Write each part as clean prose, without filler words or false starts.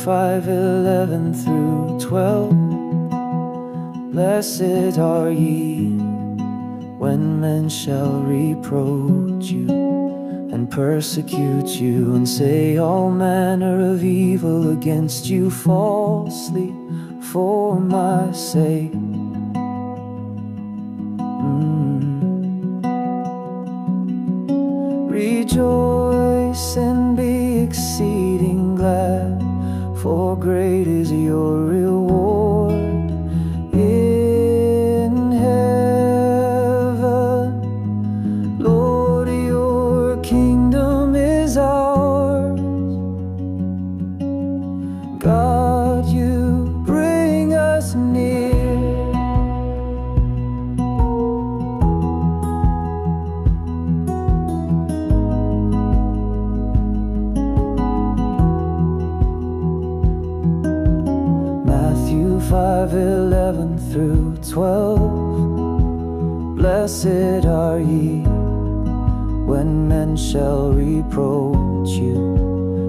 5:11 through 12. Blessed are ye when men shall reproach you and persecute you, and say all manner of evil against you falsely for my sake. Rejoice and be exceeding glad, for great is your reward in heaven. Lord, your kingdom is ours. God, you bring us near. Matthew 5:11 through 12. Blessed are ye when men shall reproach you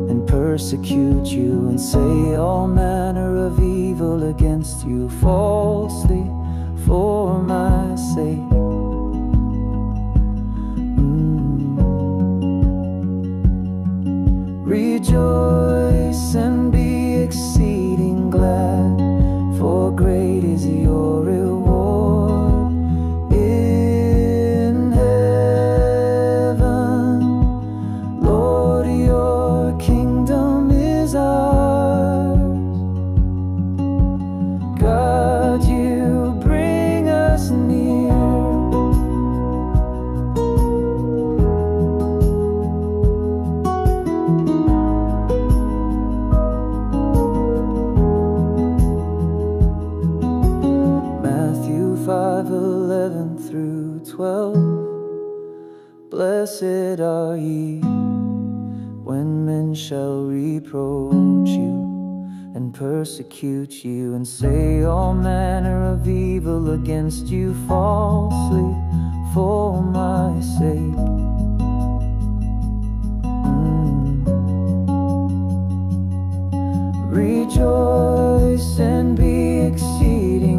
and persecute you, and say all manner of evil against you falsely for my sake. Rejoice and be exceeding glad, for great is your reward in heaven. Lord, your kingdom is ours. God, you bring us near. Matthew 5:11 through 12. Blessed are ye when men shall reproach you and persecute you, and say all manner of evil against you falsely for my sake. Rejoice and be exceeding